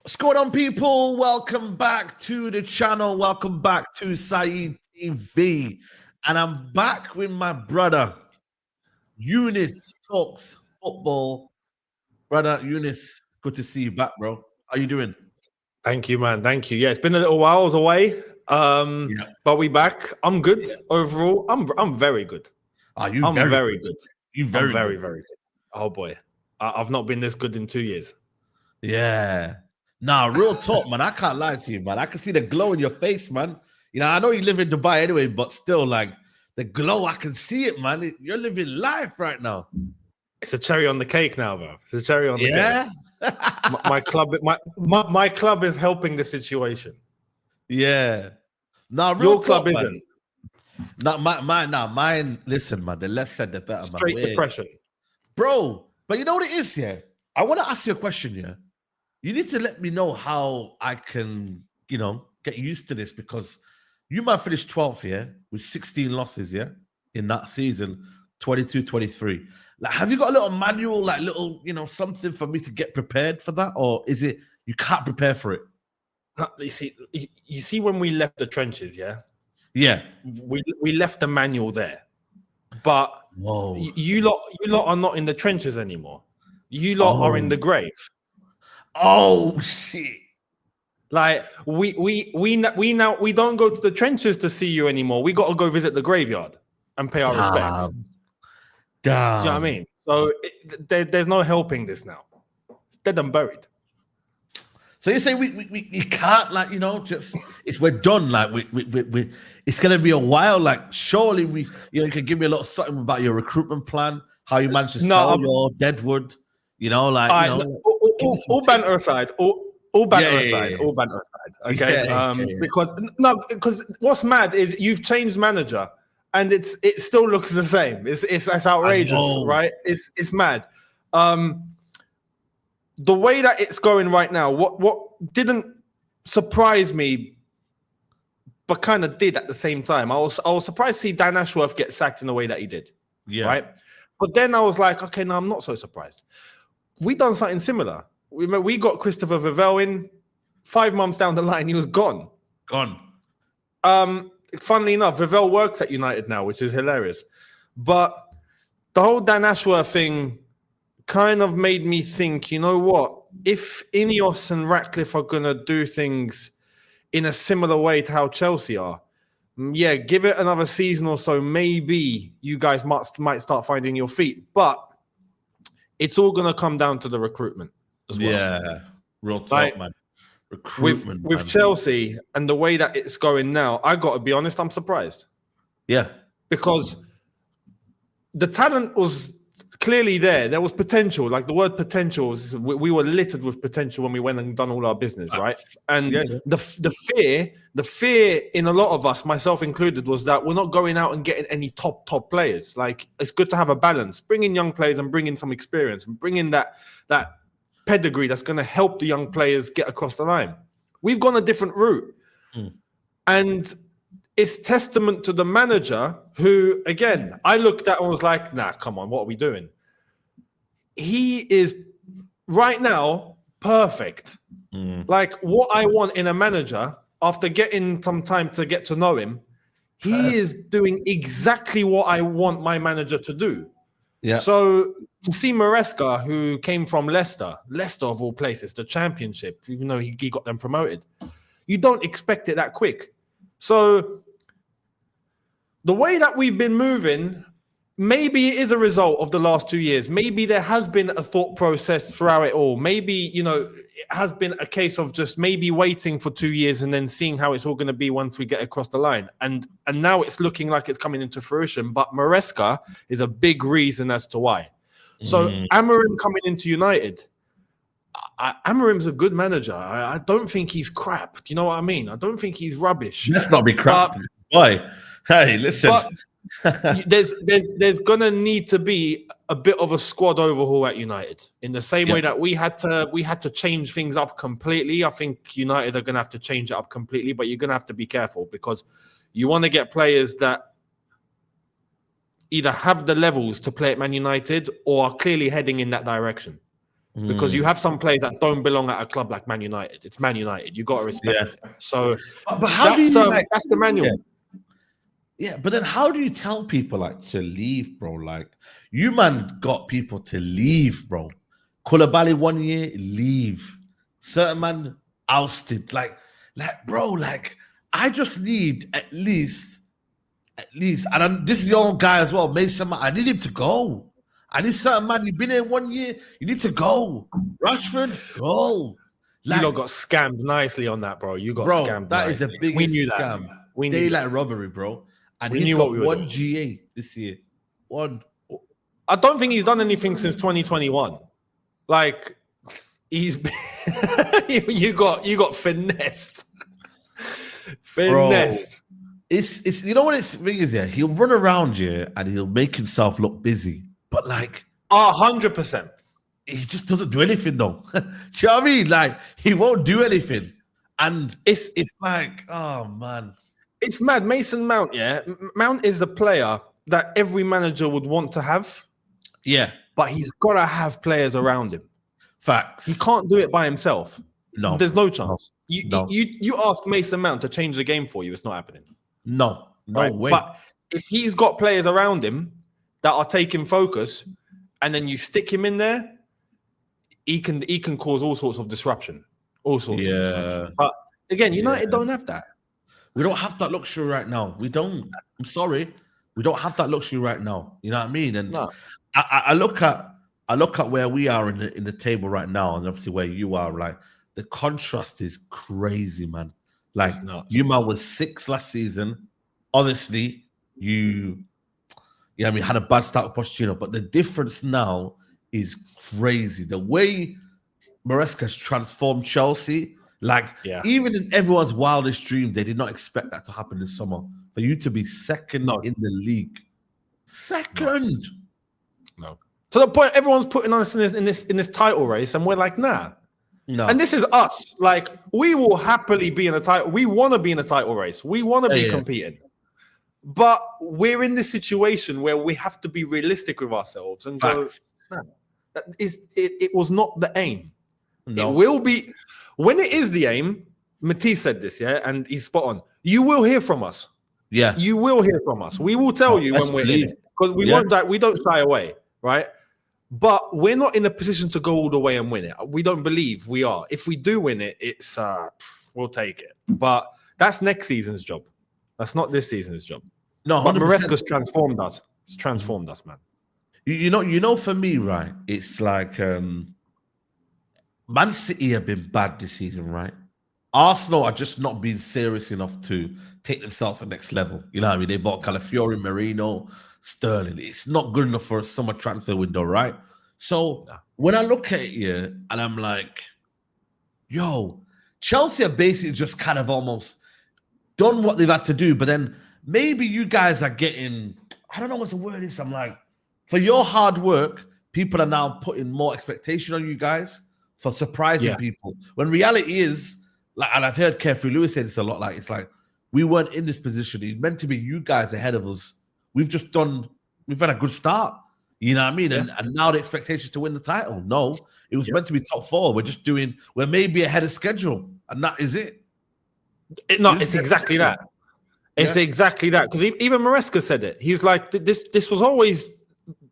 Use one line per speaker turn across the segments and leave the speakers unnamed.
What's going on, people? Welcome back to the channel. Welcome back to Saeed TV. And I'm back with my brother, Younes Talks Football. Brother Younes, good to see you back, bro. How you doing?
Thank you, man. Thank you. Yeah, it's been a little while. I was away, but we back. I'm good overall. I'm very good.
I'm very good.
I'm very good. Oh boy, I've not been this good in 2 years.
Yeah. Nah, real talk, man. I can't lie to you, man. I can see the glow in your face, man. You know, I know you live in Dubai anyway, but still, like, the glow, I can see it, man. You're living life right now.
It's a cherry on the cake now, bro. It's a cherry on the cake. My club is helping the situation.
Yeah. Now, real
Your
talk,
club
man.
isn't.
Not mine. Listen, man. The less said, the better.
Straight
man.
depression,
bro. But you know what it is, yeah. I want to ask you a question, yeah. You need to let me know how I can, get used to this, because you might finish 12th, yeah, with 16 losses, yeah, in that season, 22-23. Like, have you got a little manual, like little, something for me to get prepared for that? Or is it you can't prepare for it?
You see, when we left the trenches, yeah, we left the manual there, but you lot are not in the trenches anymore. You lot are in the grave.
Oh shit!
Like we don't go to the trenches to see you anymore. We got to go visit the graveyard and pay our respects.
Damn.
Do you know what I mean? So there's no helping this now. It's dead and buried.
So you say we can't, like, we're done. Like we it's gonna be a while. Like, surely you can give me a little something about your recruitment plan, how you managed to sell your Deadwood. All
banter aside. All banter aside. Okay. Because what's mad is you've changed manager and it still looks the same. It's outrageous, right? It's mad. The way that it's going right now, what didn't surprise me, but kind of did at the same time. I was surprised to see Dan Ashworth get sacked in the way that he did. Yeah. Right. But then I was like, okay, no, I'm not so surprised. We done something similar. We got Christopher Vivell in. 5 months down the line, he was gone. Funnily enough, Vivell works at United now, which is hilarious. But the whole Dan Ashworth thing kind of made me think, you know what? If Ineos and Ratcliffe are going to do things in a similar way to how Chelsea are, yeah, give it another season or so. Maybe you guys might start finding your feet. But it's all going to come down to the recruitment as well.
Yeah, real talk, man. Recruitment
with Chelsea and the way that it's going now, I got to be honest, I'm surprised.
Yeah.
Because the talent was clearly there. There was potential. Like, the word potential was, we were littered with potential when we went and done all our business, right? And the fear in a lot of us, myself included, was that we're not going out and getting any top players. Like, it's good to have a balance. Bring in young players and bring in some experience and bring in that pedigree that's going to help the young players get across the line. We've gone a different route. And it's testament to the manager who, again, I looked at and was like, nah, come on, what are we doing? He is right now perfect. Like, what I want in a manager, after getting some time to get to know him, he is doing exactly what I want my manager to do. Yeah. So to see Maresca, who came from Leicester of all places, the Championship, even though he got them promoted, you don't expect it that quick. So the way that we've been moving, maybe it is a result of the last 2 years. Maybe there has been a thought process throughout it all. Maybe, it has been a case of just maybe waiting for 2 years and then seeing how it's all going to be once we get across the line. And now it's looking like it's coming into fruition. But Maresca is a big reason as to why. So Amorim coming into United, Amorim's a good manager. I don't think he's crap. Do you know what I mean? I don't think he's rubbish.
Let's not be crap. Why? Hey, listen.
There's gonna need to be a bit of a squad overhaul at United, in the same way that we had to change things up completely. I think United are gonna have to change it up completely, but you're gonna have to be careful, because you want to get players that either have the levels to play at Man United or are clearly heading in that direction. because you have some players that don't belong at a club like Man United. It's Man United. You got to respect it. So,
but how do you
that's the manual.
Yeah, but then how do you tell people like to leave, bro? Like you man got people to leave, bro. Koulibaly 1 year, leave. Certain man ousted. Like, bro, like I just need at least, and this is your own guy as well, Mason. I need him to go. I need certain man. You've been here 1 year. You need to go. Rashford, go.
Like, you got scammed nicely on that, bro. You got scammed.
That is the biggest scam. Daylight robbery, bro. And he's got 1 GA this year. One.
I don't think he's done anything since 2021. Like he's you got finessed. Finessed.
Bro, it's you know what it's thing is, yeah. He'll run around here and he'll make himself look busy, but like
100%.
He just doesn't do anything though. Do you know what I mean? Like he won't do anything, and it's like, oh man.
It's mad. Mason Mount, yeah. Mount is the player that every manager would want to have.
Yeah.
But he's got to have players around him.
Facts.
He can't do it by himself.
No.
There's no chance. You ask Mason Mount to change the game for you, it's not happening.
No way.
But if he's got players around him that are taking focus and then you stick him in there, he can cause all sorts of disruption. All sorts of disruption. But again, United don't have that.
We don't have that luxury right now. We don't. I'm sorry. We don't have that luxury right now. You know what I mean? And I look at where we are in the table right now, and obviously where you are. Like the contrast is crazy, man. Like you man was 6 last season. Obviously, had a bad start with Pochettino, but the difference now is crazy. The way Maresca has transformed Chelsea. Like, even in everyone's wildest dream, they did not expect that to happen this summer. For you to be second in the league. Second.
No. To the point everyone's putting us in this title race, and we're like, nah. No. And this is us. Like, we will happily be in a title. We want to be in a title race. We want to be competing. But we're in this situation where we have to be realistic with ourselves and go, nah, it was not the aim. No. It will be. When it is the aim, Matisse said this, and he's spot on. You will hear from us. Yeah. You will hear from us. We will tell you when we're in it. Because we won't we don't shy away, right? But we're not in a position to go all the way and win it. We don't believe we are. If we do win it, it's we'll take it. But that's next season's job. That's not this season's job. No, 100%. But Maresca's transformed us. It's transformed us, man.
You know, for me, right? It's like Man City have been bad this season, right? Arsenal are just not being serious enough to take themselves to the next level. You know what I mean? They bought Calafiori, Marino, Sterling. It's not good enough for a summer transfer window, right? So when I look at it here and I'm like, yo, Chelsea are basically just kind of almost done what they've had to do, but then maybe you guys are getting, I don't know what the word is. I'm like, for your hard work, people are now putting more expectation on you guys for surprising people. When reality is, like, and I've heard Carefree Lewis say this a lot, like, it's like, we weren't in this position. It's meant to be you guys ahead of us. We've had a good start. You know what I mean? And now the expectation is to win the title. No, it was meant to be top 4. We're maybe ahead of schedule. And that is it.
It's exactly that. It's exactly that. Because even Maresca said it. He's like, this was always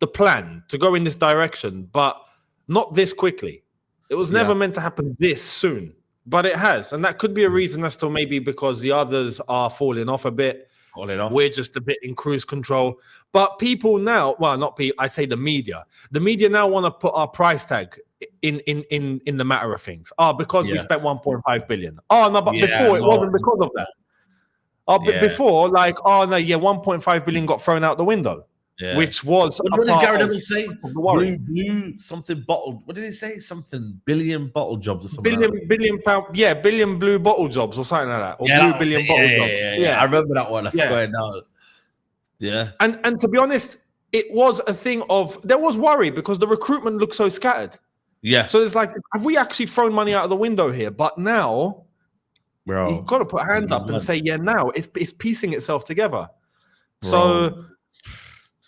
the plan to go in this direction, but not this quickly. It was never meant to happen this soon, but it has. And that could be a reason as to maybe because the others are falling off a bit. We're just a bit in cruise control. But people now, well, not people, I'd say the media. The media now want to put our price tag in the matter of things. Because we spent 1.5 billion. But before it wasn't because of that. Before, 1.5 billion got thrown out the window. Yeah. Which was
what did Gary Neville say? Blue something bottle. What did he say? Something billion bottle jobs or something.
Billion pound. Yeah, billion blue bottle jobs or something like that. Or blue billion bottle jobs.
Yeah, I remember that one. I swear now. Yeah.
And to be honest, it was a thing of there was worry because the recruitment looked so scattered.
Yeah.
So it's like, have we actually thrown money out of the window here? But now, bro, you've got to put hands up and say, now it's piecing itself together. Bro. So.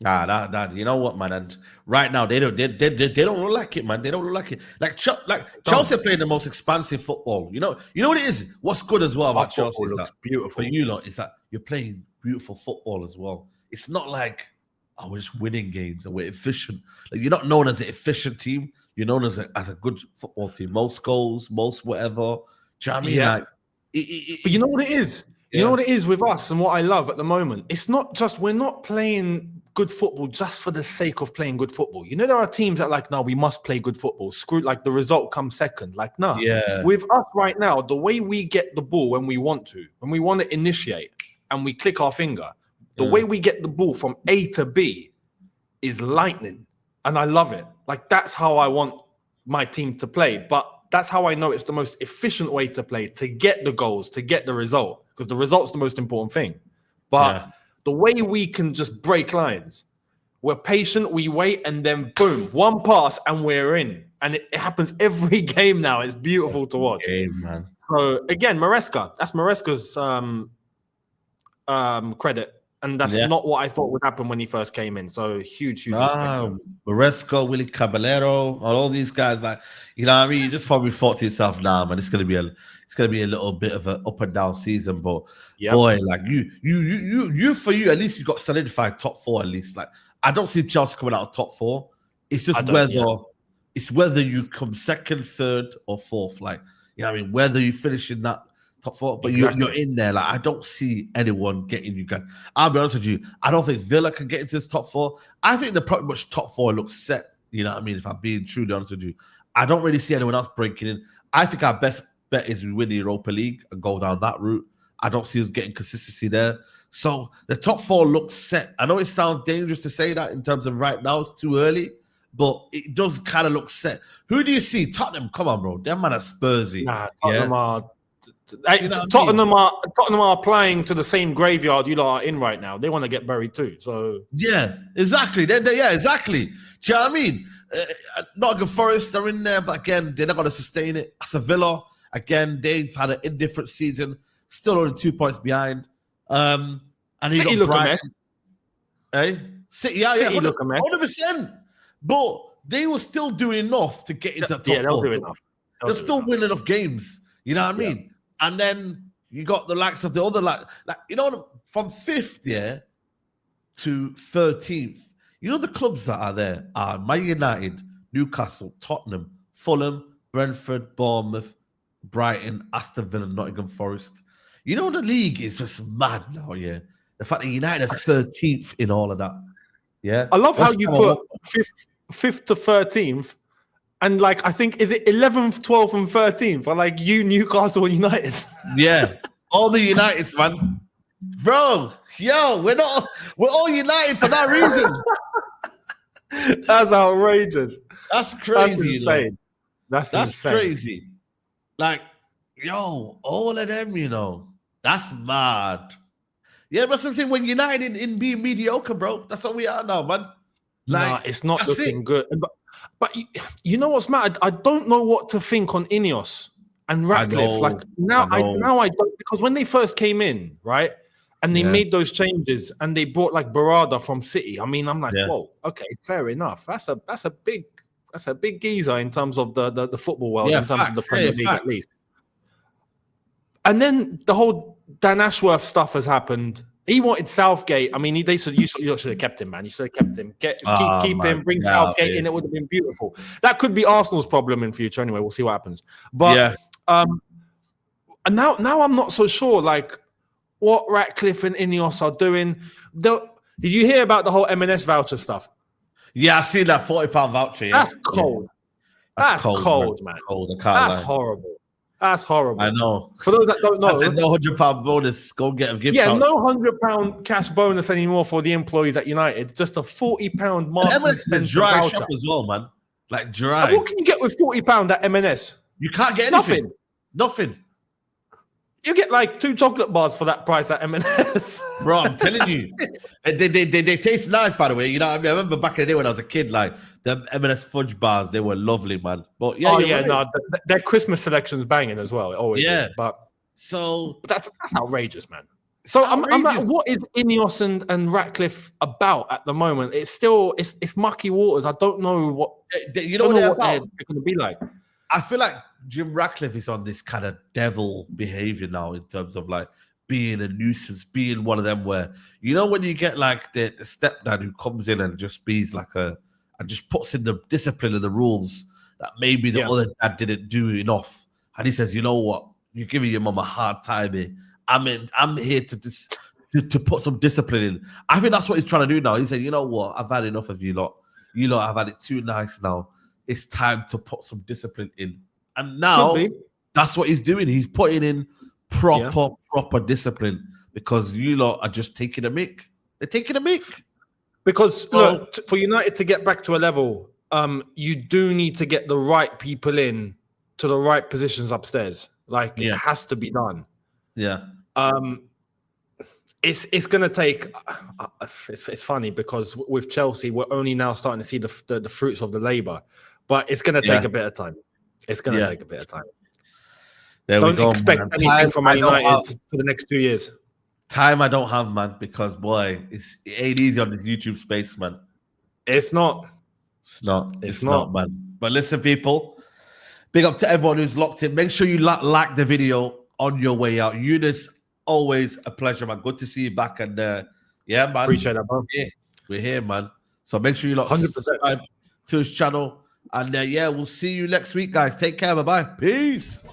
That you know what, man? And right now they don't look like it, man. They don't look like it. Like Chelsea are playing the most expansive football. You know what it is. What's good as well about Chelsea is that
beautiful
for you lot is that you're playing beautiful football as well. It's not like we're just winning games and we're efficient. Like, you're not known as an efficient team. You're known as a good football team. Most goals, most whatever. Do you know what I mean?
Yeah.
Like,
but you know what it is? You know what it is with us and what I love at the moment? It's not just, we're not playing good football just for the sake of playing good football. You know, there are teams that like, no, we must play good football. Screw, like the result comes second. Like, no.
Yeah.
With us right now, the way we get the ball when we want to initiate and we click our finger, the way we get the ball from A to B is lightning. And I love it. Like, that's how I want my team to play. But that's how I know it's the most efficient way to play, to get the goals, to get the result, because the result's the most important thing. But the way we can just break lines, we're patient, we wait, and then boom, one pass and we're in. And it happens every game now. It's beautiful to watch.
Game, man.
So again, Maresca, that's Maresca's credit. And that's not what I thought would happen when he first came in. So huge respect.
Maresca, Willie Caballero, all these guys, like, you know what I mean? You just probably thought to yourself, nah, man, it's gonna be a little bit of an up and down season. But boy, like you for you, at least you got solidified top 4 at least. Like, I don't see Chelsea coming out of top 4. It's just whether you come second, third, or fourth. Like, you know what I mean? Whether you finish in that top 4, but you're in there. Like, I don't see anyone getting you guys. I'll be honest with you. I don't think Villa can get into this top 4. I think the pretty much top 4 looks set. You know what I mean? If I'm being truly honest with you, I don't really see anyone else breaking in. I think our best bet is we win the Europa League and go down that route. I don't see us getting consistency there. So the top 4 looks set. I know it sounds dangerous to say that in terms of right now. It's too early, but it does kind of look set. Who do you see? Tottenham. Come on, bro. Them man are Spursy.
Nah, Tottenham are. Tottenham are playing to the same graveyard you lot are in right now. They want to get buried too. So
yeah, exactly. Exactly. Do you know what I mean? Nottingham Forest are in there, but again, they're not going to sustain it. Sevilla, again, they've had an indifferent season, still only 2 points behind. And
City look a mess.
City,
City look a mess.
100%. But they were still doing enough to get into the top 4.
They'll do enough.
They'll still win enough games. You know what I mean? Yeah. And then you got the likes of the other, like you know, from 5th to 13th. You know the clubs that are there are Man United, Newcastle, Tottenham, Fulham, Brentford, Bournemouth, Brighton, Aston Villa, Nottingham Forest. You know the league is just mad now, yeah. The fact that United are 13th in all of that. Yeah.
I love how you put 5th to 13th. And like, I think, is it 11th, 12th, and 13th? Or like you, Newcastle, United.
Yeah. All the Uniteds, man. Bro, we're all United for that reason.
That's outrageous.
That's crazy.
That's insane. That's insane.
Crazy. Like, all of them, that's mad. Yeah, but that's what I'm saying. When United in being mediocre, bro, that's what we are now, man. Like,
nah, it's not looking good. But you know what's mad? I don't know what to think on Ineos and Ratcliffe. Like now I don't, because when they first came in, right, and they made those changes and they brought like Barada from City. I mean, I'm like, whoa, okay, fair enough. That's a big geezer in terms of the football world, in terms of the Premier League at least. And then the whole Dan Ashworth stuff has happened. He wanted Southgate. I mean, you should have kept him, man. You should have kept him. Keep him. Bring Southgate in. It would have been beautiful. That could be Arsenal's problem in future. Anyway, we'll see what happens. But and now I'm not so sure. Like what Ratcliffe and Ineos are doing. Did you hear about the whole M&S voucher stuff?
Yeah, I see that £40 voucher. Yeah.
That's cold. That's cold, man.
Cold. I can't
That's
lie.
Horrible. That's horrible.
I know.
For those that don't know,
I said no £100 bonus. Go get a gift.
Yeah, no £100 cash bonus anymore for the employees at United. Just a £40 Marks and
M&S is a dry shop as well, man. Like dry.
And what can you get with £40 at M&S?
You can't get anything. Nothing.
You get like 2 chocolate bars for that price at M&S.
Bro, I'm telling you. They taste nice, by the way. You know what I mean? I remember back in the day when I was a kid, like the M&S fudge bars, they were lovely, man. But
their Christmas selection's banging as well. It always is. But
so
that's outrageous, man. So I'm like, what is Ineos and Ratcliffe about at the moment? It's still it's mucky waters. I don't know what
you know what they're about.
They're going to be like.
I feel like Jim Ratcliffe is on this kind of devil behavior now in terms of like being a nuisance, being one of them where, you know, when you get like the stepdad who comes in and just be's like and just puts in the discipline and the rules that maybe the other dad didn't do enough. And he says, you know what? You're giving your mum a hard time here. I'm here to put some discipline in. I think that's what he's trying to do now. He said, you know what? I've had enough of you lot. You lot have had it too nice now. It's time to put some discipline in. And now that's what he's doing. He's putting in proper discipline because you lot are just taking a mick. They're taking a mick. Because
look, for United to get back to a level, you do need to get the right people in to the right positions upstairs. Like it has to be done.
Yeah.
It's gonna take. It's funny because with Chelsea, we're only now starting to see the fruits of the labor, but it's gonna take a bit of time. It's gonna take a bit of time. Don't expect anything from Man United for the next 2 years.
Time I don't have, man, because boy, it ain't easy on this YouTube space, man.
It's not.
It's not, man. But listen, people, big up to everyone who's locked in. Make sure you like the video on your way out. Younes, always a pleasure, man. Good to see you back. And yeah, man.
Appreciate that, bro.
We're here, man. So make sure you subscribe to his channel. And yeah, we'll see you next week, guys. Take care. Bye-bye. Peace.